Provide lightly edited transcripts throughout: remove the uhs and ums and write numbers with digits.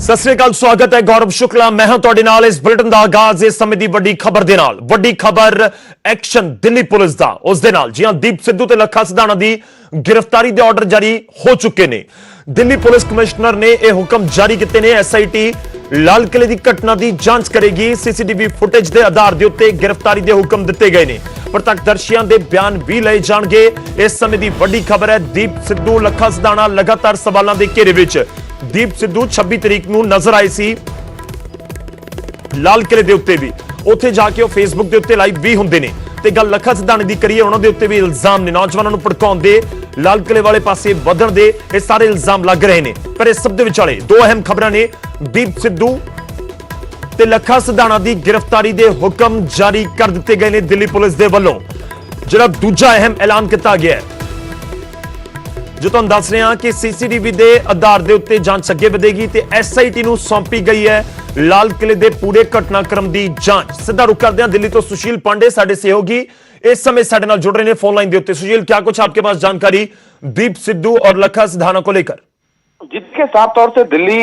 सत श्री अकाल, स्वागत है गौरव शुक्ला। मैं हूं ਤੁਹਾਡੇ ਨਾਲ। इस बुलेटिन ਦਾ आगाज इस समय ਦੀ ਵੱਡੀ ਖਬਰ ਦੇ ਨਾਲ। ਵੱਡੀ ਖਬਰ ਐਕਸ਼ਨ ਦਿੱਲੀ ਪੁਲਿਸ ਦਾ ਉਸ ਦੇ ਨਾਲ। ਜੀ ਹਾਂ, ਦੀਪ ਸਿੱਧੂ ਤੇ ਲੱਖਾ ਸਿਧਾਣਾ ਦੀ गिरफ्तारी ਦੇ ਆਰਡਰ ਜਾਰੀ ਹੋ ਚੁੱਕੇ ਨੇ। ਦਿੱਲੀ ਪੁਲਿਸ ਕਮਿਸ਼ਨਰ ਨੇ ਇਹ ਹੁਕਮ ਜਾਰੀ ਕੀਤੇ ਨੇ। ਐਸਆਈਟੀ ਲਾਲ ਕਿਲੇ ਦੀ ਘਟਨਾ ਦੀ ਜਾਂਚ ਕਰੇਗੀ। ਸੀਸੀਟੀਵੀ ਫੁਟੇਜ ਦੇ ਆਧਾਰ ਦੇ ਉੱਤੇ गिरफ्तारी ਦੇ ਹੁਕਮ ਦਿੱਤੇ ਗਏ ਨੇ। ਪ੍ਰਤੱਖਦਰਸ਼ੀਆਂ ਦੇ ਬਿਆਨ ਵੀ ਲਏ ਜਾਣਗੇ। ਇਸ ਸਮੇਂ ਦੀ ਵੱਡੀ ਖਬਰ ਹੈ, ਦੀਪ ਸਿੱਧੂ ਲੱਖਾ ਸਿਧਾਣਾ ਲਗਾਤਾਰ ਸਵਾਲਾਂ ਦੇ ਘੇਰੇ ਵਿੱਚ। ਦੀਪ ਸਿੱਧੂ 26 ਤਰੀਕ ਨੂੰ ਨਜ਼ਰ ਆਏ ਸੀ ਲਾਲ ਕਿਲੇ ਦੇ ਉੱਤੇ ਵੀ। ਉੱਥੇ ਜਾ ਕੇ ਉਹ ਫੇਸਬੁੱਕ ਦੇ ਉੱਤੇ ਲਾਈਵ ਵੀ ਹੁੰਦੇ ਨੇ ਤੇ ਗੱਲ ਲੱਖਾ ਸਿਧਾਣੇ ਦੀ ਕਰੀਏ, ਉਹਨਾਂ ਦੇ ਉੱਤੇ ਵੀ ਇਲਜ਼ਾਮ ਨੇ। ਨੌਜਵਾਨਾਂ ਨੂੰ ਭੜਕਾਉਣ ਦੇ, ਲਾਲ ਕਿਲੇ ਵਾਲੇ ਪਾਸੇ ਵਧਣ ਦੇ, ਇਹ ਸਾਰੇ ਇਲਜ਼ਾਮ ਲੱਗ ਰਹੇ ਨੇ। ਪਰ ਇਸ ਸਭ ਦੇ ਵਿਚਾਲੇ ਦੋ ਅਹਿਮ ਖਬਰਾਂ ਨੇ। ਦੀਪ ਸਿੱਧੂ ਤੇ ਲੱਖਾ ਸਿਧਾਣਾ ਦੀ गिरफ्तारी ਦੇ ਹੁਕਮ ਜਾਰੀ ਕਰ ਦਿੱਤੇ ਗਏ ਨੇ ਦਿੱਲੀ ਪੁਲਿਸ ਦੇ ਵੱਲੋਂ। ਜਿਹੜਾ ਦੂਜਾ ਅਹਿਮ ਐਲਾਨ ਕੀਤਾ ਗਿਆ ਹੈ, जो तुहानूं दस रहे हैं कि सीसीटीवी के आधार के उत्ते जांच अगे बढ़ेगी ते एसआईटी नूं सौंपी गई है लाल किले के पूरे घटनाक्रम की जांच। सीधा रुख करते हैं दिल्ली तो सुशील पांडे साडे सहयोगी इस समय साडे नाल जुड़ रहे हैं फोन लाइन के उत्ते। सुशील, क्या कुछ आपके पास जानकारी दीप सिद्धू और लखा सिधाना को लेकर? जिसके साफ तौर से दिल्ली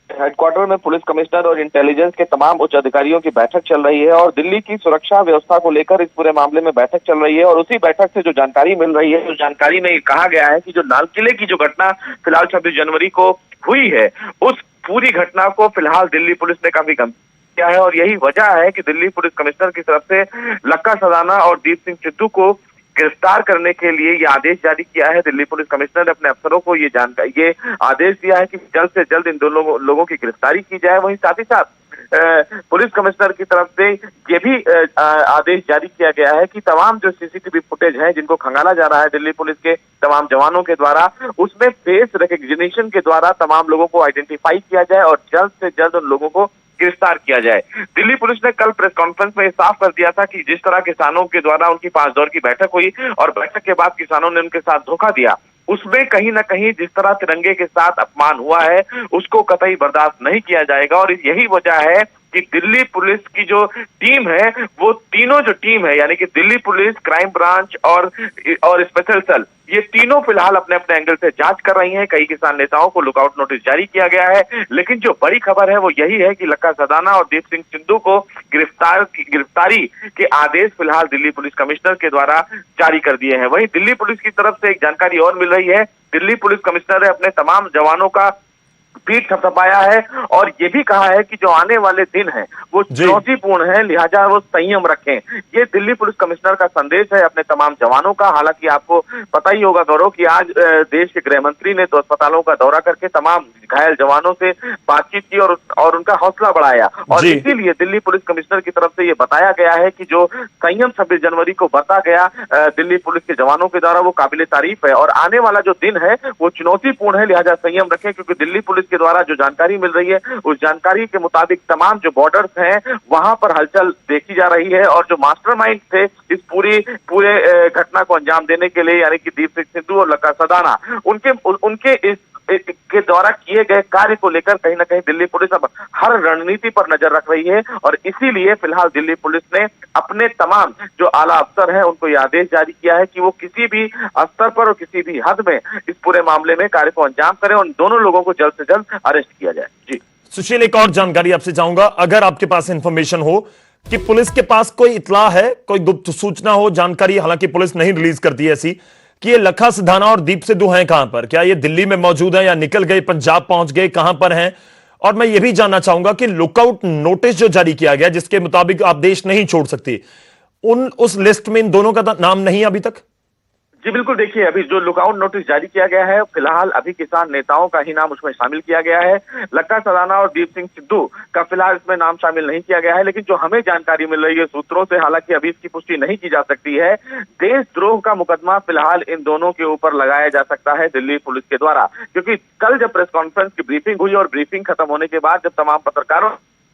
हेडक्वार्टर में पुलिस कमिश्नर और इंटेलिजेंस के तमाम उच्च अधिकारियों की बैठक चल रही है और दिल्ली की सुरक्षा व्यवस्था को लेकर इस पूरे मामले में बैठक चल रही है। और उसी बैठक से जो जानकारी मिल रही है, उस जानकारी में कहा गया है कि जो लाल किले की जो घटना फिलहाल 26 जनवरी को हुई है, उस पूरी घटना को फिलहाल दिल्ली पुलिस ने काफी गंभीर किया है। और यही वजह है कि दिल्ली पुलिस कमिश्नर की तरफ से लक्का सिधाना और दीप सिंह सिद्धू को गिरफ्तार करने के लिए ये आदेश जारी किया है। दिल्ली पुलिस कमिश्नर ने अपने अफसरों को ये आदेश दिया है कि जल्द से जल्द इन दोनों लोगों की गिरफ्तारी की जाए। वहीं साथ ही साथ पुलिस कमिश्नर की तरफ से ये भी आदेश जारी किया गया है कि तमाम जो सीसीटीवी फुटेज है जिनको खंगाला जा रहा है दिल्ली पुलिस के तमाम जवानों के द्वारा, उसमें फेस रिकग्निशन के द्वारा तमाम लोगों को आइडेंटिफाई किया जाए और जल्द से जल्द उन लोगों को गिरफ्तार किया जाए। दिल्ली पुलिस ने कल प्रेस कॉन्फ्रेंस में साफ कर दिया था कि जिस तरह किसानों के द्वारा उनकी 5 दौर की बैठक हुई और बैठक के बाद किसानों ने उनके साथ धोखा दिया, उसमें कहीं ना कहीं जिस तरह तिरंगे के साथ अपमान हुआ है उसको कतई बर्दाश्त नहीं किया जाएगा। और यही वजह है कि दिल्ली पुलिस की जो टीम है, वो तीनों जो टीम है यानी कि दिल्ली पुलिस, क्राइम ब्रांच और स्पेशल सेल, ये तीनों फिलहाल अपने अपने एंगल से जांच कर रही हैं। कई किसान नेताओं को लुकआउट नोटिस जारी किया गया है, लेकिन जो बड़ी खबर है वो यही है कि लक्का सिधाना और दीप सिंह सिद्धू को गिरफ्तारी के आदेश फिलहाल दिल्ली पुलिस कमिश्नर के द्वारा जारी कर दिए हैं। वहीं दिल्ली पुलिस की तरफ से एक जानकारी और मिल रही है। दिल्ली पुलिस कमिश्नर ने अपने तमाम जवानों का पीठ थपथपाया है और ये भी कहा है कि जो आने वाले दिन है वो चुनौतीपूर्ण है, लिहाजा वो संयम रखें। ये दिल्ली पुलिस कमिश्नर का संदेश है अपने तमाम जवानों का। हालांकि आपको पता ही होगा गौरव कि आज देश के गृह मंत्री ने तो अस्पतालों का दौरा करके तमाम घायल जवानों से बातचीत की और उनका हौसला बढ़ाया। और इसीलिए दिल्ली पुलिस कमिश्नर की तरफ से ये बताया गया है कि जो संयम 26 जनवरी को बरता गया दिल्ली पुलिस के जवानों के द्वारा, वो काबिले तारीफ है। और आने वाला जो दिन है वो चुनौतीपूर्ण है, लिहाजा संयम रखें। क्योंकि दिल्ली पुलिस के द्वारा जो जानकारी मिल रही है, उस जानकारी के मुताबिक तमाम जो बॉर्डर्स हैं वहां पर हलचल देखी जा रही है। और जो मास्टरमाइंड थे इस पूरे घटना को अंजाम देने के लिए, यानी कि दीप सिंह सिद्धू और लक्का सिधाना, उनके इस के द्वारा किए गए कार्य को लेकर कहीं ना कहीं दिल्ली पुलिस अब हर रणनीति पर नजर रख रही है। और इसीलिए फिलहाल दिल्ली पुलिस ने अपने तमाम जो आला अफसर हैं उनको यह आदेश जारी किया है कि वो किसी भी स्तर पर और किसी भी हद में इस पूरे मामले में कार्य को अंजाम करें और दोनों लोगों को जल्द से जल्द अरेस्ट किया जाए। जी सुशील, एक और जानकारी आपसे चाहूंगा, अगर आपके पास इंफॉर्मेशन हो कि पुलिस के पास कोई इतला है, कोई गुप्त सूचना हो, जानकारी, हालांकि पुलिस नहीं रिलीज करती है ऐसी, कि ये लखा सिधाना और दीप सिद्धू हैं कहां पर? क्या ये दिल्ली में मौजूद है या निकल गए, पंजाब पहुंच गए, कहां पर हैं? और मैं ये भी जानना चाहूंगा कि लुकआउट नोटिस जो जारी किया गया जिसके मुताबिक आप देश नहीं छोड़ सकते, उस लिस्ट में इन दोनों का नाम नहीं अभी तक? जी बिल्कुल, देखिए अभी जो लुकआउट नोटिस जारी किया गया है फिलहाल अभी किसान नेताओं का ही नाम उसमें शामिल किया गया है। लक्का सिधाना और दीप सिंह सिद्धू का फिलहाल इसमें नाम शामिल नहीं किया गया है। लेकिन जो हमें जानकारी मिल रही है सूत्रों से, हालांकि अभी इसकी पुष्टि नहीं की जा सकती है, देशद्रोह का मुकदमा फिलहाल इन दोनों के ऊपर लगाया जा सकता है दिल्ली पुलिस के द्वारा। क्योंकि कल जब प्रेस कॉन्फ्रेंस की ब्रीफिंग हुई और ब्रीफिंग खत्म होने के बाद जब तमाम पत्रकारों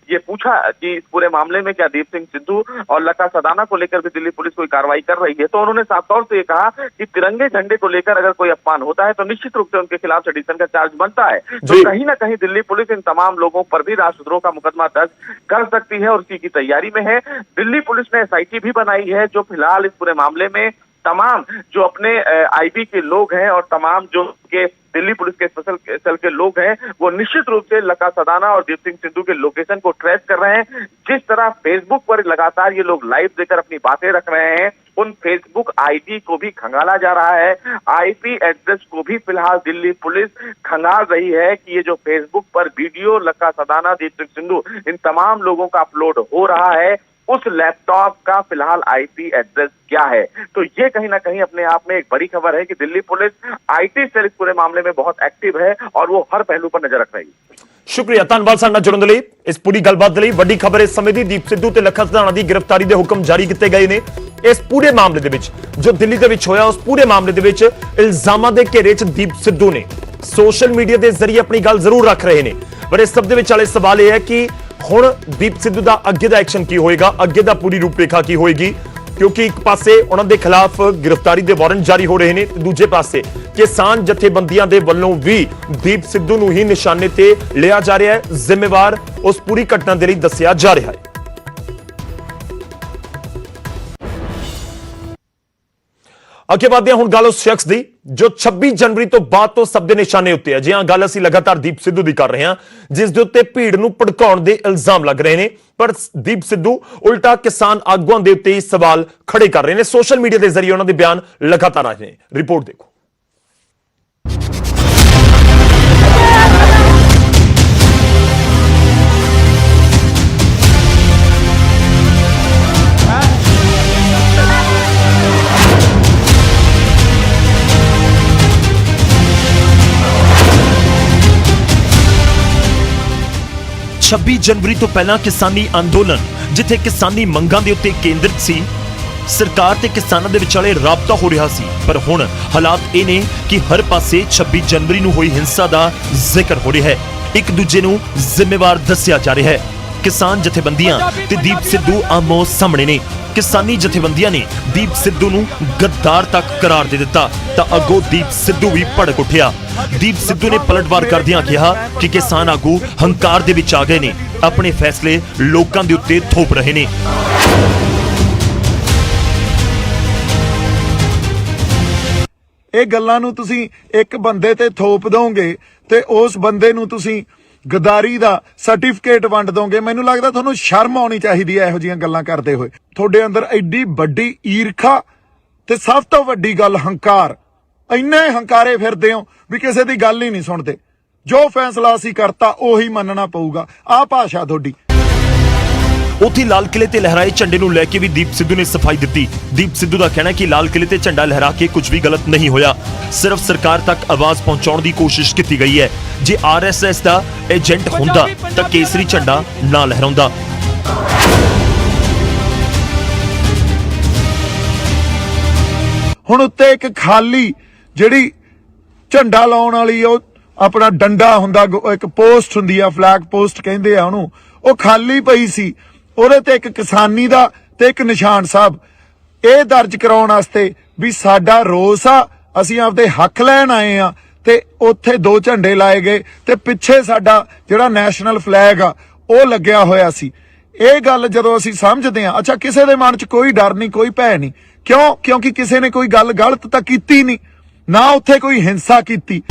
ये पूछा कि इस पूरे मामले में क्या दीप सिंह सिद्धू और लक्का सिधाना को लेकर भी दिल्ली पुलिस कोई कार्रवाई कर रही है, तो उन्होंने साफ तौर से ये कहा कि तिरंगे झंडे को लेकर अगर कोई अपमान होता है तो निश्चित रूप से उनके खिलाफ सेडिशन का चार्ज बनता है। तो कहीं ना कहीं दिल्ली पुलिस इन तमाम लोगों पर भी राष्ट्रद्रोह का मुकदमा दर्ज कर सकती है और उसी की तैयारी में है। दिल्ली पुलिस ने एसआईटी भी बनाई है जो फिलहाल इस पूरे मामले में तमाम जो अपने आईबी के लोग हैं और तमाम जो के दिल्ली पुलिस के स्पेशल सेल के लोग हैं, वो निश्चित रूप से लखा सदाना और दीप सिंह सिद्धू के लोकेशन को ट्रेस कर रहे हैं। जिस तरह फेसबुक पर लगातार ये लोग लाइव देकर अपनी बातें रख रहे हैं, उन फेसबुक आईडी को भी खंगाला जा रहा है। आईपी एड्रेस को भी फिलहाल दिल्ली पुलिस खंगाल रही है कि ये जो फेसबुक पर वीडियो लखा सदाना, दीप सिंह सिद्धू, इन तमाम लोगों का अपलोड हो रहा है, उस लैपटॉप का फिलहाल आईपी एड्रेस क्या है। तो ये कहीं ना कहीं अपने आप में एक बड़ी खबर है कि दिल्ली पुलिस आईटी सेल इस पूरे मामले में बहुत एक्टिव है और वो हर पहलू पर नजर रख रही है। ਸ਼ੁਕਰੀਆ ਧੰਨਵਾਦ ਸਾਡੇ ਨਾਲ ਜੁੜਨ ਦੇ ਲਈ। ਇਸ ਪੂਰੀ ਗੱਲਬਾਤ ਦੇ ਲਈ ਵੱਡੀ ਖਬਰ ਇਸ ਸਮੇਂ ਦੀ ਦੀਪ ਸਿੱਧੂ ਤੇ ਲੱਖਾ ਸਦਾਣਾ ਦੀ ਗ੍ਰਿਫਤਾਰੀ ਦੇ ਹੁਕਮ ਜਾਰੀ ਕੀਤੇ ਗਏ ਨੇ। ਇਸ ਪੂਰੇ ਮਾਮਲੇ ਦੇ ਵਿੱਚ ਜੋ ਦਿੱਲੀ ਦੇ ਵਿੱਚ ਹੋਇਆ, ਉਸ ਪੂਰੇ ਮਾਮਲੇ ਦੇ ਵਿੱਚ ਇਲਜ਼ਾਮਾਂ ਦੇ ਘੇਰੇ 'ਚ ਦੀਪ ਸਿੱਧੂ ਨੇ ਸੋਸ਼ਲ ਮੀਡੀਆ ਦੇ ਜ਼ਰੀਏ ਆਪਣੀ ਗੱਲ ਜ਼ਰੂਰ ਰੱਖ ਰਹੇ ਨੇ, ਪਰ ਇਸ ਸਭ ਦੇ ਵਿੱਚ ਵਾਲੇ ਸਵਾਲ ਇਹ ਹੈ ਕਿ ਹੁਣ ਦੀਪ ਸਿੱਧੂ ਦਾ ਅੱਗੇ ਦਾ ਐਕਸ਼ਨ ਕੀ ਹੋਏਗਾ, ਅੱਗੇ ਦਾ ਪੂਰੀ ਰੂਪਰੇਖਾ ਕੀ ਹੋਏਗੀ, ਕਿਉਂਕਿ ਇੱਕ ਪਾਸੇ ਉਹਨਾਂ ਦੇ ਖਿਲਾਫ ਗ੍ਰਿਫਤਾਰੀ ਦੇ ਵਾਰੰਟ ਜਾਰੀ ਹੋ ਰਹੇ ਨੇ ਤੇ ਦੂਜੇ ਪਾਸੇ ਕਿਸਾਨ ਜਥੇਬੰਦੀਆਂ ਦੇ ਵੱਲੋਂ ਵੀ ਦੀਪ ਸਿੱਧੂ ਨੂੰ ਹੀ ਨਿਸ਼ਾਨੇ ਤੇ ਲਿਆ ਜਾ ਰਿਹਾ ਹੈ, ਜ਼ਿੰਮੇਵਾਰ ਉਸ ਪੂਰੀ ਘਟਨਾ ਦੇ ਲਈ ਦੱਸਿਆ ਜਾ ਰਿਹਾ ਹੈ। ਅੱਗੇ ਵਧਦੇ ਹਾਂ ਹੁਣ ਗੱਲ ਉਸ ਸ਼ਖਸ ਦੀ ਜੋ 26 ਜਨਵਰੀ ਤੋਂ ਬਾਅਦ ਤੋਂ ਸਭ ਦੇ ਨਿਸ਼ਾਨੇ ਉੱਤੇ ਹੈ। ਜੀ ਹਾਂ, ਗੱਲ ਅਸੀਂ ਲਗਾਤਾਰ ਦੀਪ ਸਿੱਧੂ ਦੀ ਕਰ ਰਹੇ ਹਾਂ, ਜਿਸ ਦੇ ਉੱਤੇ ਭੀੜ ਨੂੰ ਭੜਕਾਉਣ ਦੇ ਇਲਜ਼ਾਮ ਲੱਗ ਰਹੇ ਨੇ, ਪਰ ਦੀਪ ਸਿੱਧੂ ਉਲਟਾ ਕਿਸਾਨ ਆਗੂਆਂ ਦੇ ਉੱਤੇ ਹੀ ਸਵਾਲ ਖੜੇ ਕਰ ਰਹੇ ਨੇ। ਸੋਸ਼ਲ ਮੀਡੀਆ ਦੇ ਜ਼ਰੀਏ ਉਹਨਾਂ ਦੇ ਬਿਆਨ ਲਗਾਤਾਰ ਆ ਰਹੇ ਨੇ। ਰਿਪੋਰਟ ਦੇਖੋ। 26 ਜਨਵਰੀ ਤੋਂ ਪਹਿਲਾਂ ਕਿਸਾਨੀ ਅੰਦੋਲਨ ਜਿੱਥੇ ਕਿਸਾਨੀ ਮੰਗਾਂ ਦੇ ਉੱਤੇ ਕੇਂਦਰਿਤ ਸੀ, ਸਰਕਾਰ ਤੇ ਕਿਸਾਨਾਂ ਦੇ ਵਿਚਾਲੇ ਰਾਬਤਾ ਹੋ ਰਿਹਾ ਸੀ, ਪਰ ਹੁਣ ਹਾਲਾਤ ਇਹ ਨੇ ਕਿ ਹਰ ਪਾਸੇ 26 ਜਨਵਰੀ ਨੂੰ ਹੋਈ ਹਿੰਸਾ ਦਾ ਜ਼ਿਕਰ ਹੋ ਰਿਹਾ ਹੈ, ਇੱਕ ਦੂਜੇ ਨੂੰ ਜ਼ਿੰਮੇਵਾਰ ਦੱਸਿਆ ਜਾ ਰਿਹਾ ਹੈ। ਕਿਸਾਨ ਜਥੇਬੰਦੀਆਂ ਤੇ ਦੀਪ ਸਿੱਧੂ ਆਮੋ ਸਾਹਮਣੇ ਨੇ। ਕਿਸਾਨੀ ਜਥੇਬੰਦੀਆਂ ਨੇ ਦੀਪ ਸਿੱਧੂ ਨੂੰ ਗੱਦਾਰ ਤੱਕ ਕਰਾਰ ਦੇ ਦਿੱਤਾ ਤਾਂ ਅੱਗੋਂ ਦੀਪ ਸਿੱਧੂ ਵੀ ਭੜਕ ਉੱਠਿਆ। ਦੀਪ ਸਿੱਧੂ ਨੇ ਪਲਟਵਾਰ ਕਰਦਿਆਂ ਕਿਹਾ ਕਿ ਕਿਸਾਨ ਆਗੂ ਹੰਕਾਰ ਦੇ ਵਿੱਚ ਆ ਗਏ ਨੇ, ਆਪਣੇ ਫੈਸਲੇ ਲੋਕਾਂ ਦੇ ਉੱਤੇ ਥੋਪ ਰਹੇ ਨੇ। ਇਹ ਗੱਲਾਂ ਨੂੰ ਤੁਸੀਂ ਇੱਕ ਬੰਦੇ ਤੇ ਥੋਪ ਦੋਗੇ ਤੇ ਉਸ ਬੰਦੇ ਨੂੰ ਤੁਸੀਂ ਗਦਾਰੀ ਦਾ ਸਰਟੀਫਿਕੇਟ ਵੰਡ ਦੋਗੇ। ਮੈਨੂੰ ਲੱਗਦਾ ਤੁਹਾਨੂੰ ਸ਼ਰਮ ਆਉਣੀ ਚਾਹੀਦੀ ਹੈ ਇਹੋ ਜਿਹੀਆਂ ਗੱਲਾਂ ਕਰਦੇ ਹੋਏ। ਤੁਹਾਡੇ ਅੰਦਰ ਐਡੀ ਵੱਡੀ ਈਰਖਾ ਤੇ ਸਭ ਤੋਂ ਵੱਡੀ ਗੱਲ ਹੰਕਾਰ, ਇੰਨੇ ਹੰਕਾਰੇ ਫਿਰਦੇ ਹੋ ਵੀ ਕਿਸੇ ਦੀ ਗੱਲ ਹੀ ਨਹੀਂ ਸੁਣਦੇ। ਜੋ ਫੈਸਲਾ ਅਸੀਂ ਕਰਤਾ ਉਹੀ ਮੰਨਣਾ ਪਊਗਾ। ਆਹ ਭਾਸ਼ਾ ਤੁਹਾਡੀ। ਉੱਥੇ ਲਾਲ ਕਿਲੇ ਤੇ ਲਹਿਰਾਏ ਝੰਡੇ ਨੂੰ ਲੈ ਕੇ ਵੀ ਦੀਪ ਸਿੱਧੂ ਨੇ ਸਫਾਈ ਦਿੱਤੀ। ਦੀਪ ਸਿੱਧੂ ਦਾ ਕਹਿਣਾ ਕਿ ਲਾਲ ਕਿਲੇ ਤੇ ਝੰਡਾ ਲਹਿਰਾ ਕੇ ਕੁਝ ਵੀ ਗਲਤ ਨਹੀਂ ਹੋਇਆ, ਸਿਰਫ ਸਰਕਾਰ ਤੱਕ ਆਵਾਜ਼ ਪਹੁੰਚਾਉਣ ਦੀ ਕੋਸ਼ਿਸ਼ ਕੀਤੀ ਗਈ ਹੈ। ਜੇ ਆਰਐਸਐਸ ਦਾ ਏਜੰਟ ਹੁੰਦਾ ਤਾਂ ਕੇਸਰੀ ਝੰਡਾ ਨਾ ਲਹਿਰਾਉਂਦਾ। ਹੁਣ ਉੱਤੇ ਇੱਕ ਖਾਲੀ ਜਿਹੜੀ ਝੰਡਾ ਲਾਉਣ ਵਾਲੀ ਉਹ ਆਪਣਾ ਡੰਡਾ ਹੁੰਦਾ, ਇੱਕ ਪੋਸਟ ਹੁੰਦੀ ਆ, ਫਲੈਗ ਪੋਸਟ ਕਹਿੰਦੇ ਆ ਉਹਨੂੰ, ਉਹ ਖਾਲੀ ਪਈ ਸੀ। ਉਹਦੇ ਤੇ ਇੱਕ ਕਿਸਾਨੀ ਦਾ ਤੇ ਇੱਕ ਨਿਸ਼ਾਨ ਸਾਹਿਬ ਇਹ ਦਰਜ ਕਰਾਉਣ ਵਾਸਤੇ ਵੀ ਸਾਡਾ ਰੋਸ ਆ, ਅਸੀਂ ਆਪਦੇ ਹੱਕ ਲੈਣ ਆਏ ਆ, ਤੇ ਉੱਥੇ ਦੋ ਝੰਡੇ ਲਾਏ ਗਏ ਤੇ ਪਿੱਛੇ ਸਾਡਾ ਜਿਹੜਾ ਨੈਸ਼ਨਲ ਫਲੈਗ ਆ ਉਹ ਲੱਗਿਆ ਹੋਇਆ ਸੀ। ਇਹ ਗੱਲ ਜਦੋਂ ਅਸੀਂ ਸਮਝਦੇ ਆ, ਅੱਛਾ ਕਿਸੇ ਦੇ ਮਨ 'ਚ ਕੋਈ ਡਰ ਨਹੀਂ, ਕੋਈ ਭੈ ਨਹੀਂ, ਕਿਉਂ? ਕਿਉਂਕਿ ਕਿਸੇ ਨੇ ਕੋਈ ਗੱਲ ਗਲਤ ਤਾਂ ਕੀਤੀ ਨਹੀਂ, ਨਾ ਉੱਥੇ ਕੋਈ ਹਿੰਸਾ ਕੀਤੀ।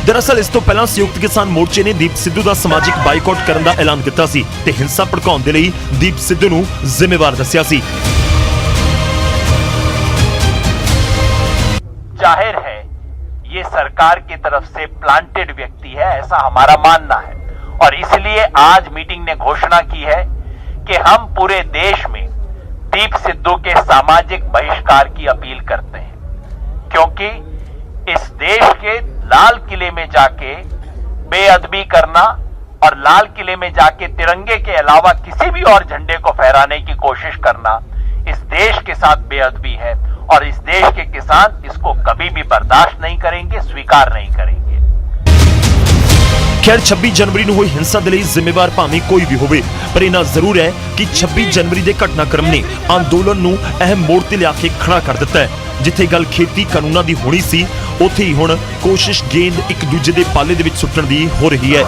ਦਰਅਸਲ ਇਸ ਤੋਂ ਪਹਿਲਾਂ ਸੰਯੁਕਤ ਕਿਸਾਨ ਮੋਰਚੇ ਨੇ ਦੀਪ ਸਿੱਧੂ ਦਾ ਸਮਾਜਿਕ ਬਾਈਕਾਟ ਕਰਨ ਦਾ ਐਲਾਨ ਕੀਤਾ ਸੀ ਤੇ ਹਿੰਸਾ ਭੜਕਾਉਣ ਦੇ ਲਈ ਦੀਪ ਸਿੱਧੂ ਨੂੰ ਜ਼ਿੰਮੇਵਾਰ ਦੱਸਿਆ ਸੀ। जाहिर है ये सरकार की तरफ से प्लांटेड व्यक्ति है, ऐसा हमारा मानना है, और इसलिए आज मीटिंग ने घोषणा की है कि हम पूरे देश में दीप सिद्धू के सामाजिक बहिष्कार की अपील करते हैं, क्योंकि इस देश के लाल किले में जाके बेअदबी करना और लाल किले में जाके तिरंगे के अलावा किसी भी और झंडे को फहराने की कोशिश करना इस देश के साथ बेअदबी है और इस देश के किसान इसको कभी भी बर्दाश्त नहीं करेंगे, स्वीकार नहीं करेंगे। खैर 26 जनवरी ਨੂੰ ਹੋਈ ਹਿੰਸਾ ਦੇ ਲਈ ਜ਼ਿੰਮੇਵਾਰ ਭਾਵੇਂ ਕੋਈ ਵੀ ਹੋਵੇ, ਪਰ ਇਹਨਾਂ ਜ਼ਰੂਰ ਹੈ ਕਿ 26 ਜਨਵਰੀ ਦੇ ਘਟਨਾਕ੍ਰਮ ਨੇ ਅੰਦੋਲਨ ਨੂੰ ਅਹਿਮ ਮੋੜ ਤੇ ਲਿਆ ਕੇ ਖੜਾ ਕਰ ਦਿੱਤਾ ਹੈ। ਜਿੱਥੇ ਗੱਲ ਖੇਤੀ ਕਾਨੂੰਨਾਂ ਦੀ ਹੋਣੀ ਸੀ, ਉੱਥੇ ਹੀ ਹੁਣ ਕੋਸ਼ਿਸ਼ ਗੇਂਦ ਇੱਕ ਦੂਜੇ ਦੇ ਪਾਲੇ ਦੇ ਵਿੱਚ ਸੁੱਟਣ ਦੀ ਹੋ ਰਹੀ ਹੈ।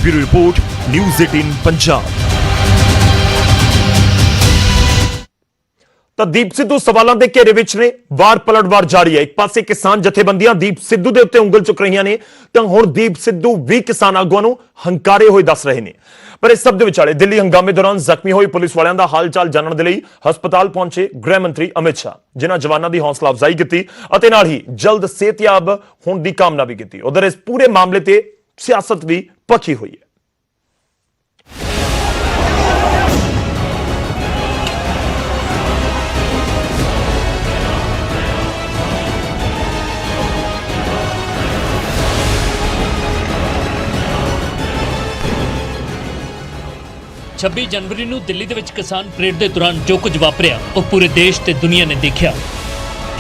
Bureau report, news 18 Punjab. ਤਾਂ ਦੀਪ ਸਿੱਧੂ ਸਵਾਲਾਂ ਦੇ ਘੇਰੇ ਵਿੱਚ ਨੇ। ਵਾਰ ਪਲਟਵਾਰ ਜਾਰੀ ਹੈ। ਇੱਕ ਪਾਸੇ ਕਿਸਾਨ ਜਥੇਬੰਦੀਆਂ ਦੀਪ ਸਿੱਧੂ ਦੇ ਉੱਤੇ ਉਂਗਲ ਚੁੱਕ ਰਹੀਆਂ ਨੇ, ਤਾਂ ਹੁਣ ਦੀਪ ਸਿੱਧੂ ਵੀ ਕਿਸਾਨ ਆਗੂਆਂ ਨੂੰ ਹੰਕਾਰੇ ਹੋਏ ਦੱਸ ਰਹੇ ਨੇ। ਪਰ ਇਸ ਸਭ ਦੇ ਵਿਚਾਲੇ ਦਿੱਲੀ ਹੰਗਾਮੇ ਦੌਰਾਨ ਜ਼ਖਮੀ ਹੋਏ ਪੁਲਿਸ ਵਾਲਿਆਂ ਦਾ ਹਾਲ ਚਾਲ ਜਾਣਨ ਦੇ ਲਈ ਹਸਪਤਾਲ ਪਹੁੰਚੇ ਗ੍ਰਹਿ ਮੰਤਰੀ ਅਮਿਤ ਸ਼ਾਹ, ਜਿਨ੍ਹਾਂ ਜਵਾਨਾਂ ਦੀ ਹੌਸਲਾ ਅਫਜ਼ਾਈ ਕੀਤੀ ਅਤੇ ਨਾਲ ਹੀ ਜਲਦ ਸਿਹਤਯਾਬ ਹੋਣ ਦੀ ਕਾਮਨਾ ਵੀ ਕੀਤੀ। ਉਧਰ ਇਸ ਪੂਰੇ ਮਾਮਲੇ ਤੇ ਸਿਆਸਤ ਵੀ ਭਖੀ ਹੋਈ ਹੈ। 26 ਜਨਵਰੀ ਨੂੰ ਦਿੱਲੀ ਦੇ ਵਿੱਚ ਕਿਸਾਨ ਪਰੇਡ ਦੇ ਦੌਰਾਨ ਜੋ ਕੁਝ ਵਾਪਰਿਆ ਉਹ ਪੂਰੇ ਦੇਸ਼ ਤੇ ਦੁਨੀਆ ਨੇ ਦੇਖਿਆ।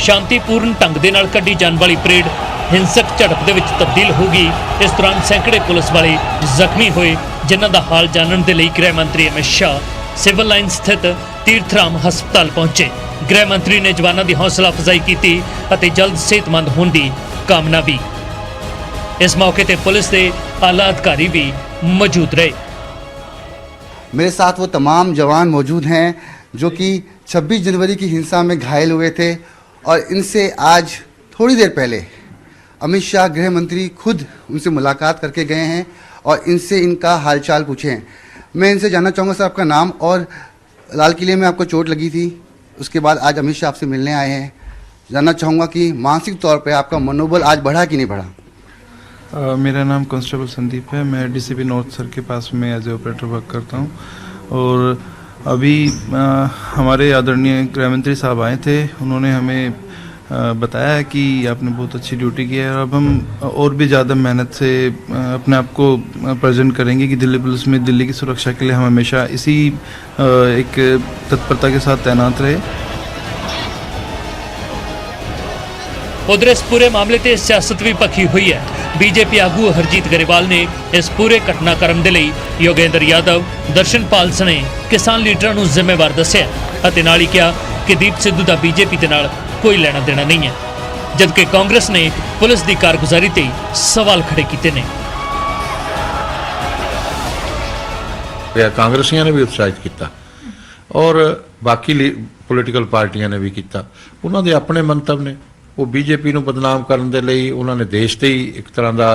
ਸ਼ਾਂਤੀਪੂਰਨ ਢੰਗ ਦੇ ਨਾਲ ਕੱਢੀ ਜਾਣ ਵਾਲੀ ਪਰੇਡ ਹਿੰਸਕ ਝੜਪ ਦੇ ਵਿੱਚ ਤਬਦੀਲ ਹੋ ਗਈ। ਇਸ ਦੌਰਾਨ ਸੈਂਕੜੇ ਪੁਲਿਸ ਵਾਲੇ ਜ਼ਖਮੀ ਹੋਏ, ਜਿਨ੍ਹਾਂ ਦਾ ਹਾਲ ਜਾਣਨ ਦੇ ਲਈ ਗ੍ਰਹਿ ਮੰਤਰੀ ਅਮਿਤ ਸ਼ਾਹ ਸਿਵਲ ਲਾਈਨ ਸਥਿਤ ਤੀਰਥਰਾਮ ਹਸਪਤਾਲ ਪਹੁੰਚੇ। ਗ੍ਰਹਿ ਮੰਤਰੀ ਨੇ ਜਵਾਨਾਂ ਦੀ ਹੌਸਲਾ ਅਫਜ਼ਾਈ ਕੀਤੀ ਅਤੇ ਜਲਦ ਸਿਹਤਮੰਦ ਹੋਣ ਦੀ ਕਾਮਨਾ ਵੀ। ਇਸ ਮੌਕੇ ਤੇ ਪੁਲਿਸ ਦੇ ਆਲਾ ਅਧਿਕਾਰੀ ਵੀ ਮੌਜੂਦ रहे। मेरे साथ वो तमाम जवान मौजूद हैं जो कि 26 जनवरी की हिंसा में घायल हुए थे और इनसे आज थोड़ी देर पहले अमित शाह गृह मंत्री खुद उनसे मुलाकात करके गए हैं और इनसे इनका हालचाल पूछे हैं। मैं इनसे जानना चाहूँगा सर आपका नाम, और लाल किले में आपको चोट लगी थी, उसके बाद आज अमित शाह आपसे मिलने आए हैं। जानना चाहूँगा कि मानसिक तौर पर आपका मनोबल आज बढ़ा कि नहीं बढ़ा? मेरा नाम कांस्टेबल संदीप है। मैं डीसीपी नॉर्थ सर के पास में एज ए ऑपरेटर वर्क करता हूँ और अभी हमारे आदरणीय गृह मंत्री साहब आए थे। उन्होंने हमें बताया है कि आपने बहुत अच्छी ड्यूटी की है और अब हम और भी ज़्यादा मेहनत से अपने आप को प्रेजेंट करेंगे कि दिल्ली पुलिस में दिल्ली की सुरक्षा के लिए हम हमेशा इसी एक तत्परता के साथ तैनात रहे। उधर इस पूरे मामले ते सियासत भी पखी हुई है। बीजेपी आगू हरजीत गरेवाल ने इस पूरे घटनाक्रम दे लई योगेंद्र यादव, दर्शनपाल सने किसान लीडरां नूं जिम्मेवार दस्सिया अते नाल ही कहा कि दीप सिद्धू दा बीजेपी दे नाल कोई लेना देना नहीं है, जबकि कांग्रेस ने पुलिस दी कारगुजारी ते सवाल खड़े कीते ने। कांग्रेसियां ने भी उत्साहित किया और बाकी पोलिटिकल पार्टियां ने भी किया। उन्हां दे अपने मंतव ने, वो बीजेपी ਨੂੰ ਬਦਨਾਮ ਕਰਨ ਦੇ ਲਈ ਉਹਨਾਂ ਨੇ ਦੇਸ਼ ਤੇ ਹੀ ਇੱਕ ਤਰ੍ਹਾਂ ਦਾ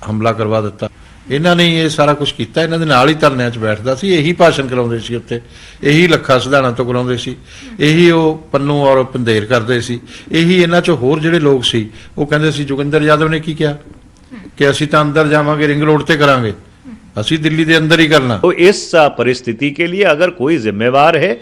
ਹਮਲਾ ਕਰਵਾ ਦਿੱਤਾ। ਇਹਨਾਂ ਨੇ ਇਹ ਸਾਰਾ ਕੁਝ ਕੀਤਾ, ਇਹਨਾਂ ਦੇ ਨਾਲ ਹੀ ਧਰਨਿਆਂ 'ਚ ਬੈਠਦਾ ਸੀ, ਇਹੀ ਭਾਸ਼ਣ ਕਰਾਉਂਦੇ ਸੀ ਉੱਤੇ, ਇਹੀ ਲੱਖਾ ਸਿਧਾਣਾ ਤੋਂ ਕਰਾਉਂਦੇ ਸੀ, ਇਹੀ ਉਹ ਪੰਨੂ ਔਰ ਪੰਧੇਰ ਕਰਦੇ ਸੀ, ਇਹੀ ਇਹਨਾਂ 'ਚੋਂ ਹੋਰ ਜਿਹੜੇ ਲੋਕ ਸੀ ਉਹ ਕਹਿੰਦੇ ਸੀ। ਜੋਗਿੰਦਰ ਯਾਦਵ ਨੇ ਕੀ ਕਿਹਾ ਕਿ ਅਸੀਂ ਤਾਂ ਅੰਦਰ ਜਾਵਾਂਗੇ, ਰਿੰਗ ਰੋਡ ਤੇ ਕਰਾਂਗੇ, ਅਸੀਂ ਦਿੱਲੀ ਦੇ ਅੰਦਰ ਹੀ करना। तो इस परिस्थिति के लिए अगर कोई जिम्मेवार है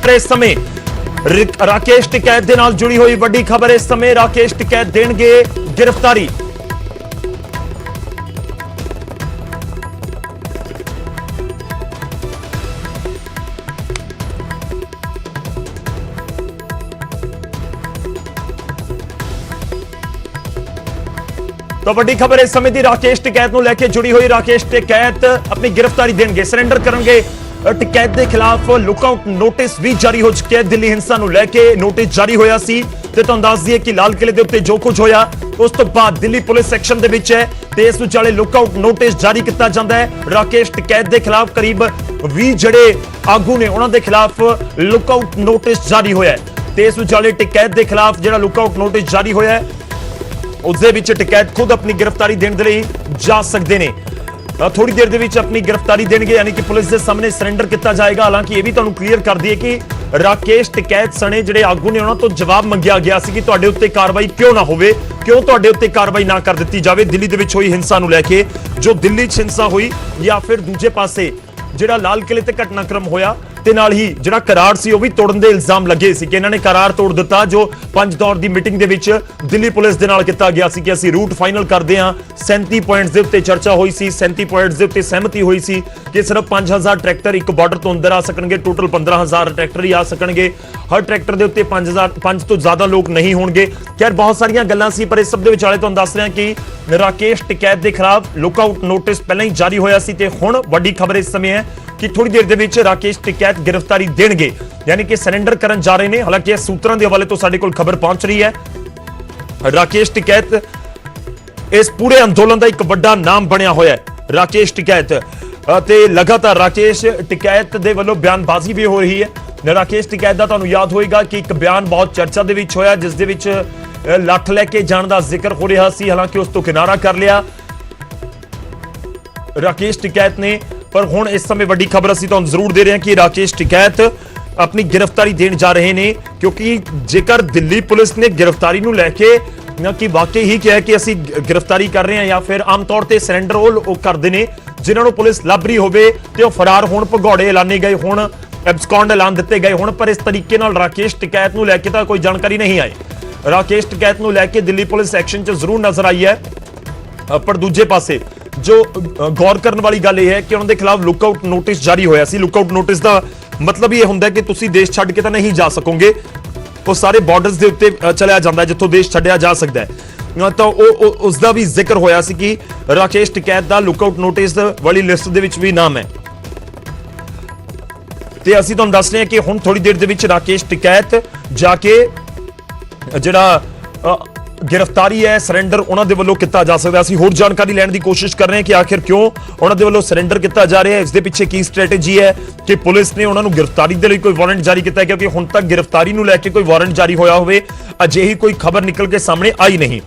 ਇਸ ਸਮੇਂ ਰਾਕੇਸ਼ ਟਿਕੈਤ ਦੇ ਨਾਲ ਜੁੜੀ ਹੋਈ ਵੱਡੀ ਖਬਰ। ਇਸ ਸਮੇਂ ਰਾਕੇਸ਼ ਟਿਕੈਤ ਦੇਣਗੇ ਗ੍ਰਿਫਤਾਰੀ। तो ਵੱਡੀ ਖਬਰ ਇਸ ਸਮੇਂ ਦੀ ਰਾਕੇਸ਼ ਟਿਕੈਤ ਨੂੰ ਲੈ ਕੇ ਜੁੜੀ ਹੋਈ। ਰਾਕੇਸ਼ ਟਿਕੈਤ ਆਪਣੀ ਗ੍ਰਿਫਤਾਰੀ ਦੇਣਗੇ, ਸਰੈਂਡਰ ਕਰਨਗੇ। ਟਿਕੈਤ ਦੇ ਖਿਲਾਫ ਲੁੱਕਆਊਟ ਨੋਟਿਸ ਵੀ ਜਾਰੀ ਹੋ ਚੁੱਕਿਆ ਹੈ। ਦਿੱਲੀ ਹਿੰਸਾ ਨੂੰ ਲੈ ਕੇ ਨੋਟਿਸ ਜਾਰੀ ਹੋਇਆ ਸੀ ਤੇ ਤੁਹਾਨੂੰ ਦੱਸ ਦਈਏ ਕਿ ਲਾਲ ਕਿਲੇ ਦੇ ਉੱਤੇ ਜੋ ਕੁਝ ਹੋਇਆ ਉਸ ਤੋਂ ਬਾਅਦ ਦਿੱਲੀ ਪੁਲਿਸ ਸੈਕਸ਼ਨ ਦੇ ਵਿੱਚ ਹੈ ਤੇ ਇਸ ਵਿਚਾਲੇ ਲੁੱਕਆਊਟ ਨੋਟਿਸ ਜਾਰੀ ਕੀਤਾ ਜਾਂਦਾ ਹੈ। ਰਾਕੇਸ਼ ਟਿਕੈਤ ਦੇ ਖਿਲਾਫ ਕਰੀਬ 20 ਜਿਹੜੇ ਆਗੂ ਨੇ ਉਹਨਾਂ ਦੇ ਖਿਲਾਫ ਲੁੱਕਆਊਟ ਨੋਟਿਸ ਜਾਰੀ ਹੋਇਆ ਹੈ ਤੇ ਇਸ ਵਿਚਾਲੇ ਟਿਕੈਤ ਦੇ ਖਿਲਾਫ ਜਿਹੜਾ ਲੁੱਕਆਊਟ ਨੋਟਿਸ ਜਾਰੀ ਹੋਇਆ ਹੈ ਉਸ ਦੇ ਵਿੱਚ ਟਿਕੈਤ ਖੁਦ ਆਪਣੀ ਗ੍ਰਿਫਤਾਰੀ ਦੇਣ ਦੇ ਲਈ ਜਾ ਸਕਦੇ ਨੇ। ਥੋੜੀ ਦੇਰ ਦੇ ਵਿੱਚ ਆਪਣੀ ਗ੍ਰਿਫਤਾਰੀ ਦੇਣਗੇ, ਯਾਨੀ ਕਿ ਪੁਲਿਸ ਦੇ ਸਾਹਮਣੇ ਸਰੈਂਡਰ ਕੀਤਾ ਜਾਏਗਾ। ਹਾਲਾਂਕਿ ਇਹ ਵੀ ਤੁਹਾਨੂੰ ਕਲੀਅਰ ਕਰ ਦਈਏ ਕਿ ਰਾਕੇਸ਼ ਟਿਕੈਤ ਸਣੇ ਜਿਹੜੇ ਆਗੂ ਨੇ ਉਹਨਾਂ ਤੋਂ ਜਵਾਬ ਮੰਗਿਆ ਗਿਆ ਸੀ ਕਿ ਤੁਹਾਡੇ ਉੱਤੇ ਕਾਰਵਾਈ ਕਿਉਂ ਨਾ ਹੋਵੇ, ਕਿਉਂ ਤੁਹਾਡੇ ਉੱਤੇ ਕਾਰਵਾਈ ਨਾ ਕਰ ਦਿੱਤੀ ਜਾਵੇ ਦਿੱਲੀ ਦੇ ਵਿੱਚ ਹੋਈ ਹਿੰਸਾ ਨੂੰ ਲੈ ਕੇ। ਜੋ ਦਿੱਲੀ 'ਚ ਹਿੰਸਾ ਹੋਈ ਜਾਂ ਫਿਰ ਦੂਜੇ ਪਾਸੇ ਜਿਹੜਾ ਲਾਲ ਕਿਲੇ ਤੇ ਘਟਨਾਕ੍ਰਮ ਹੋਇਆ ਤੇ ਨਾਲ ਹੀ ਜਿਹੜਾ ਕਰਾਰ ਸੀ ਉਹ ਵੀ ਤੋੜਨ ਦੇ ਇਲਜ਼ਾਮ ਲੱਗੇ ਸੀ ਕਿ ਇਹਨਾਂ ਨੇ ਕਰਾਰ ਤੋੜ ਦਿੱਤਾ। ਜੋ 5 ਦੌਰ ਦੀ ਮੀਟਿੰਗ ਦੇ ਵਿੱਚ ਦਿੱਲੀ ਪੁਲਿਸ ਦੇ ਨਾਲ ਕੀਤਾ ਗਿਆ ਸੀ ਕਿ ਅਸੀਂ ਰੂਟ ਫਾਈਨਲ ਕਰਦੇ ਹਾਂ। 37 ਪੁਆਇੰਟਸ ਦੇ ਉੱਤੇ ਚਰਚਾ ਹੋਈ ਸੀ, 37 ਪੁਆਇੰਟਸ ਦੇ ਉੱਤੇ ਸਹਿਮਤੀ ਹੋਈ ਸੀ ਕਿ ਸਿਰਫ 5000 ਟਰੈਕਟਰ ਇੱਕ ਬਾਰਡਰ ਤੋਂ ਅੰਦਰ ਆ ਸਕਣਗੇ, ਟੋਟਲ 15000 ਟਰੈਕਟਰ ਹੀ ਆ ਸਕਣਗੇ, ਹਰ ਟਰੈਕਟਰ ਦੇ ਉੱਤੇ 5 ਤੋਂ ਜ਼ਿਆਦਾ ਲੋਕ ਨਹੀਂ ਹੋਣਗੇ। ਖੈਰ ਬਹੁਤ ਸਾਰੀਆਂ ਗੱਲਾਂ ਸੀ, ਪਰ ਇਸ ਸਭ ਦੇ ਵਿਚਾਲੇ ਤੁਹਾਨੂੰ ਦੱਸ ਰਿਹਾ ਕਿ ਰਾਕੇਸ਼ ਟਿਕੈਤ ਦੇ ਖਿਲਾਫ ਲੁੱਕਆਊਟ ਨੋਟਿਸ ਪਹਿਲਾਂ ਹੀ ਜਾਰੀ ਹੋਇਆ ਸੀ ਤੇ ਹੁਣ ਵੱਡੀ ਖਬਰ ਇਸ ਸਮੇਂ ਹੈ ਕਿ ਥੋੜੀ ਦੇਰ ਦੇ ਵਿੱਚ ਰਾਕੇਸ਼ ਟਿਕੈਤ ਗ੍ਰਿਫਤਾਰੀ ਦੇਣਗੇ, ਯਾਨੀ ਕਿ ਸਰੈਂਡਰ ਕਰਨ ਜਾ ਰਹੇ ਨੇ। ਹਾਲਾਂਕਿ ਇਹ ਸੂਤਰਾਂ ਦੇ ਹਵਾਲੇ ਤੋਂ ਸਾਡੇ ਕੋਲ ਖਬਰ ਪਹੁੰਚ ਰਹੀ ਹੈ ਰਾਕੇਸ਼ ਟਿਕੈਤ ਇਸ ਪੂਰੇ ਅੰਦੋਲਨ ਦਾ ਇੱਕ ਵੱਡਾ ਨਾਮ ਬਣਿਆ ਹੋਇਆ ਹੈ। ਰਾਕੇਸ਼ ਟਿਕੈਤ ਅਤੇ ਲਗਾਤਾਰ ਰਾਕੇਸ਼ ਟਿਕੈਤ ਦੇ ਵੱਲੋਂ ਬਿਆਨਬਾਜ਼ੀ ਵੀ ਹੋ ਰਹੀ ਹੈ। ਰਾਕੇਸ਼ ਟਿਕੈਤ ਦਾ ਤੁਹਾਨੂੰ ਯਾਦ ਹੋਏਗਾ ਕਿ ਇੱਕ ਬਿਆਨ ਬਹੁਤ ਚਰਚਾ ਦੇ ਵਿੱਚ ਹੋਇਆ, ਜਿਸ ਦੇ ਵਿੱਚ ਲੱਠ ਲੈ ਕੇ ਜਾਣ ਦਾ ਜ਼ਿਕਰ ਹੋ ਰਿਹਾ ਸੀ, ਹਾਲਾਂਕਿ ਉਸ ਤੋਂ ਕਿਨਾਰਾ ਕਰ ਲਿਆ ਰਾਕੇਸ਼ ਟਿਕੈਤ ਨੇ। ਪਰ ਹੁਣ ਇਸ ਸਮੇਂ ਵੱਡੀ ਖਬਰ ਅਸੀਂ ਤੁਹਾਨੂੰ ਜ਼ਰੂਰ ਦੇ ਰਹੇ ਹਾਂ ਕਿ ਰਾਕੇਸ਼ ਟਿਕੈਤ ਆਪਣੀ ਗ੍ਰਿਫਤਾਰੀ ਦੇਣ ਜਾ ਰਹੇ ਨੇ, ਕਿਉਂਕਿ ਜੇਕਰ ਦਿੱਲੀ ਪੁਲਿਸ ਨੇ ਗ੍ਰਿਫਤਾਰੀ ਨੂੰ ਲੈ ਕੇ ਨਾ ਕਿ ਵਾਕਈ ਹੀ ਕਿਹਾ ਕਿ ਅਸੀਂ ਗ੍ਰਿਫਤਾਰੀ ਕਰ ਰਹੇ ਹਾਂ ਜਾਂ ਫਿਰ ਆਮ ਤੌਰ ਤੇ ਸਰੈਂਡਰ ਉਹ ਕਰਦੇ ਨੇ ਜਿਨ੍ਹਾਂ ਨੂੰ ਪੁਲਿਸ ਲੱਭ ਰਹੀ ਹੋਵੇ ਤੇ ਉਹ ਫਰਾਰ ਹੋਣ, ਭਗੌੜੇ ਐਲਾਨੇ ਗਏ ਹੋਣ, ਐਬਸਕੌਂਡ ਐਲਾਨ ਦਿੱਤੇ ਗਏ ਹੋਣ। ਪਰ ਇਸ ਤਰੀਕੇ ਨਾਲ ਰਾਕੇਸ਼ ਟਿਕੈਤ ਨੂੰ ਲੈ ਕੇ ਤਾਂ ਕੋਈ ਜਾਣਕਾਰੀ ਨਹੀਂ ਆਈ। ਰਾਕੇਸ਼ ਟਿਕੈਤ ਨੂੰ ਲੈ ਕੇ ਦਿੱਲੀ ਪੁਲਿਸ ਐਕਸ਼ਨ 'ਚ ਜ਼ਰੂਰ ਨਜ਼ਰ ਆਈ ਹੈ, ਪਰ ਦੂਜੇ ਪਾਸੇ ਜੋ ਗੌਰ ਕਰਨ ਵਾਲੀ ਗੱਲ ਇਹ ਹੈ ਕਿ ਉਹਨਾਂ ਦੇ ਖਿਲਾਫ ਲੁੱਕਆਊਟ ਨੋਟਿਸ ਜਾਰੀ ਹੋਇਆ ਸੀ। ਲੁੱਕਆਊਟ ਨੋਟਿਸ ਦਾ ਮਤਲਬ ਇਹ ਹੁੰਦਾ ਕਿ ਤੁਸੀਂ ਦੇਸ਼ ਛੱਡ ਕੇ ਤਾਂ ਨਹੀਂ ਜਾ ਸਕੋਗੇ, ਉਹ ਸਾਰੇ ਬਾਰਡਰਸ ਦੇ ਉੱਤੇ ਚਲਿਆ ਜਾਂਦਾ ਜਿੱਥੋਂ ਦੇਸ਼ ਛੱਡਿਆ ਜਾ ਸਕਦਾ ਹੈ। ਤਾਂ ਉਸ ਦਾ ਵੀ ਜ਼ਿਕਰ ਹੋਇਆ ਸੀ ਕਿ ਰਾਕੇਸ਼ ਟਿਕੈਤ ਦਾ ਲੁੱਕਆਊਟ ਨੋਟਿਸ ਵਾਲੀ ਲਿਸਟ ਦੇ ਵਿੱਚ ਵੀ ਨਾਮ ਹੈ। ਤੇ ਅਸੀਂ ਤੁਹਾਨੂੰ ਦੱਸ ਰਹੇ ਹਾਂ ਕਿ ਹੁਣ ਥੋੜੀ ਦੇਰ ਦੇ ਵਿੱਚ ਰਾਕੇਸ਼ ਟਿਕੈਤ ਜਾ ਕੇ ਜਿਹੜਾ ਗ੍ਰਿਫਤਾਰੀ ਹੈ, ਸਰੈਂਡਰ ਉਹਨਾਂ ਦੇ ਵੱਲੋਂ ਕੀਤਾ ਜਾ ਸਕਦਾ। ਅਸੀਂ ਹੋਰ ਜਾਣਕਾਰੀ ਲੈਣ ਦੀ ਕੋਸ਼ਿਸ਼ ਕਰ ਰਹੇ ਹਾਂ ਕਿ ਆਖਿਰ ਕਿਉਂ ਉਹਨਾਂ ਦੇ ਵੱਲੋਂ ਸਰੈਂਡਰ ਕੀਤਾ ਜਾ ਰਿਹਾ ਹੈ, ਇਸ ਦੇ ਪਿੱਛੇ ਕੀ ਸਟ੍ਰੈਟੇਜੀ ਹੈ ਕਿ ਪੁਲਿਸ ਨੇ ਉਹਨਾਂ ਨੂੰ ਗ੍ਰਿਫਤਾਰੀ ਦੇ ਲਈ ਕੋਈ ਵਾਰੰਟ ਜਾਰੀ ਕੀਤਾ ਹੈ, ਕਿਉਂਕਿ ਹੁਣ ਤੱਕ ਗ੍ਰਿਫਤਾਰੀ ਨੂੰ ਲੈ ਕੇ ਕੋਈ ਵਾਰੰਟ ਜਾਰੀ ਹੋਇਆ ਹੋਵੇ ਅਜਿਹੀ ਕੋਈ ਖਬਰ ਨਿਕਲ ਕੇ ਸਾਹਮਣੇ ਆਈ ਨਹੀਂ।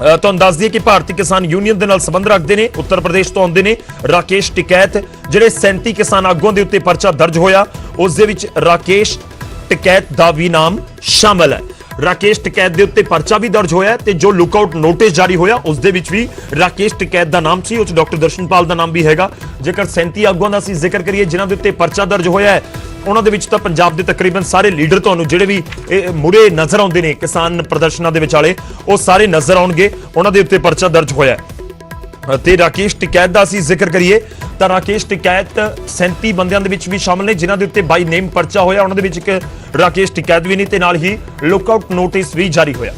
ਤੁਹਾਨੂੰ ਦੱਸ ਦਈਏ ਕਿ ਭਾਰਤੀ ਕਿਸਾਨ ਯੂਨੀਅਨ ਦੇ ਨਾਲ ਸੰਬੰਧ ਰੱਖਦੇ ਨੇ, ਉੱਤਰ ਪ੍ਰਦੇਸ਼ ਤੋਂ ਆਉਂਦੇ ਨੇ ਰਾਕੇਸ਼ ਟਿਕੈਤ, ਜਿਹੜੇ 37 ਕਿਸਾਨ ਆਗੂਆਂ ਦੇ ਉੱਤੇ ਪਰਚਾ ਦਰਜ ਹੋਇਆ ਉਸ ਦੇ ਵਿੱਚ ਰਾਕੇਸ਼ ਟਿਕੈਤ ਦਾ ਵੀ ਨਾਮ ਸ਼ਾਮਲ ਹੈ। ਰਾਕੇਸ਼ ਟਿਕੈਤ ਦੇ ਉੱਤੇ ਪਰਚਾ ਵੀ ਦਰਜ ਹੋਇਆ ਤੇ ਜੋ ਲੁੱਕਆਊਟ ਨੋਟਿਸ ਜਾਰੀ ਹੋਇਆ ਉਸ ਦੇ ਵਿੱਚ ਵੀ ਰਾਕੇਸ਼ ਟਿਕੈਤ ਦਾ ਨਾਮ ਸੀ, ਉਹ 'ਚ ਡਾਕਟਰ ਦਰਸ਼ਨਪਾਲ ਦਾ ਨਾਮ ਵੀ ਹੈਗਾ। ਜੇਕਰ 37 ਆਗੂਆਂ ਦਾ ਅਸੀਂ ਜ਼ਿਕਰ ਕਰੀਏ ਜਿਨ੍ਹਾਂ ਦੇ ਉੱਤੇ ਪਰਚਾ ਦਰਜ ਹੋਇਆ ਹੈ, ਉਹਨਾਂ ਦੇ ਵਿੱਚ ਤਾਂ ਪੰਜਾਬ ਦੇ ਤਕਰੀਬਨ ਸਾਰੇ ਲੀਡਰ ਤੁਹਾਨੂੰ ਜਿਹੜੇ ਵੀ ਮੁਰੇ ਨਜ਼ਰ ਆਉਂਦੇ ਨੇ ਕਿਸਾਨ ਪ੍ਰਦਰਸ਼ਨਾਂ ਦੇ ਵਿਚਾਲੇ, ਉਹ ਸਾਰੇ ਨਜ਼ਰ ਆਉਣਗੇ, ਉਹਨਾਂ ਦੇ ਉੱਤੇ ਪਰਚਾ ਦਰਜ ਹੋਇਆ ਹੈ। ਤੇ ਰਾਕੇਸ਼ ਟਿਕੈਤ ਦਾ ਅਸੀਂ ਜ਼ਿਕਰ ਕਰੀਏ ਤਾਂ ਰਾਕੇਸ਼ ਟਿਕੈਤ 37 ਬੰਦਿਆਂ ਦੇ ਵਿੱਚ ਵੀ ਸ਼ਾਮਲ ਨੇ ਜਿਨ੍ਹਾਂ ਦੇ ਉੱਤੇ ਬਾਈ ਨੇਮ ਪਰਚਾ ਹੋਇਆ, ਉਹਨਾਂ ਦੇ ਵਿੱਚ ਇੱਕ ਰਾਕੇਸ਼ ਟਿਕੈਤ ਵੀ ਨਹੀਂ ਤੇ ਨਾਲ ਹੀ ਲੁੱਕਆਊਟ ਨੋਟਿਸ ਵੀ ਜਾਰੀ ਹੋਇਆ।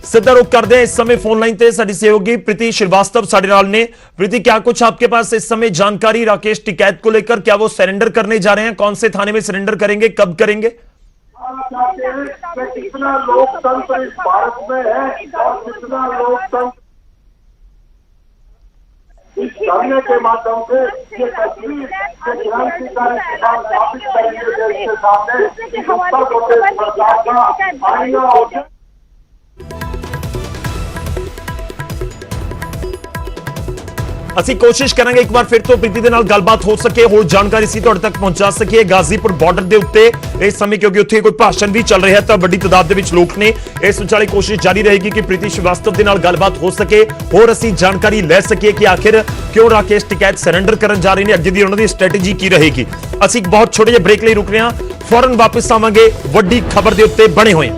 ਸਿੱਧਾ रुख करते हैं इस समय फोन लाइन पे साडी सहयोगी प्रीति श्रीवास्तव साडे नाल ने। प्रीति, क्या कुछ आपके पास इस समय जानकारी राकेश टिकैत को लेकर? क्या वो सरेंडर करने जा रहे हैं? कौन से थाने में सरेंडर करेंगे, कब करेंगे? कितना लोकतंत्र इस भारत में है और कितना लोकतंत्र इस धरने के माध्यम से ये तस्वीर क्रांतिकारी किसान स्थापित करेंगे देश के सामने उत्तर प्रदेश सरकार का आईना होगा। ਅਸੀਂ ਕੋਸ਼ਿਸ਼ ਕਰਾਂਗੇ ਇੱਕ ਵਾਰ ਫਿਰ ਤੋਂ ਪ੍ਰੀਤੀ ਦੇ ਨਾਲ ਗੱਲਬਾਤ ਹੋ ਸਕੇ, ਹੋਰ ਜਾਣਕਾਰੀ ਸੀ ਤੁਹਾਡੇ ਤੱਕ ਪਹੁੰਚਾ ਸਕੀਏ। ਗਾਜ਼ੀਪੁਰ ਬਾਰਡਰ ਦੇ ਉੱਤੇ ਇਸ ਸਮੇਂ ਕਿਉਂਕਿ ਉੱਥੇ ਕੋਈ ਭਾਸ਼ਣ ਵੀ ਚੱਲ ਰਿਹਾ ਤਾਂ ਵੱਡੀ ਤਾਦਾਦ ਦੇ ਵਿੱਚ ਲੋਕ ਨੇ, ਇਸ ਵਿਚਾਲੇ ਕੋਸ਼ਿਸ਼ ਜਾਰੀ ਰਹੇਗੀ ਕਿ ਪ੍ਰੀਤੀ ਸ਼੍ਰੀਵਾਸਤਵ ਦੇ ਨਾਲ ਗੱਲਬਾਤ ਹੋ ਸਕੇ, ਹੋਰ ਅਸੀਂ ਜਾਣਕਾਰੀ ਲੈ ਸਕੀਏ ਕਿ ਆਖਿਰ ਕਿਉਂ ਰਾਕੇਸ਼ ਟਿਕੈਤ ਸਰੈਂਡਰ ਕਰਨ ਜਾ ਰਹੇ ਨੇ, ਅੱਗੇ ਦੀ ਉਹਨਾਂ ਦੀ ਸਟ੍ਰੈਟੇਜੀ ਕੀ ਰਹੇਗੀ। ਅਸੀਂ ਇੱਕ ਬਹੁਤ ਛੋਟੇ ਜਿਹੇ ਬ੍ਰੇਕ ਲਈ ਰੁਕ ਰਹੇ ਹਾਂ, ਫੌਰਨ ਵਾਪਸ ਆਵਾਂਗੇ, ਵੱਡੀ ਖਬਰ ਦੇ ਉੱਤੇ ਬਣੇ ਹੋਏ।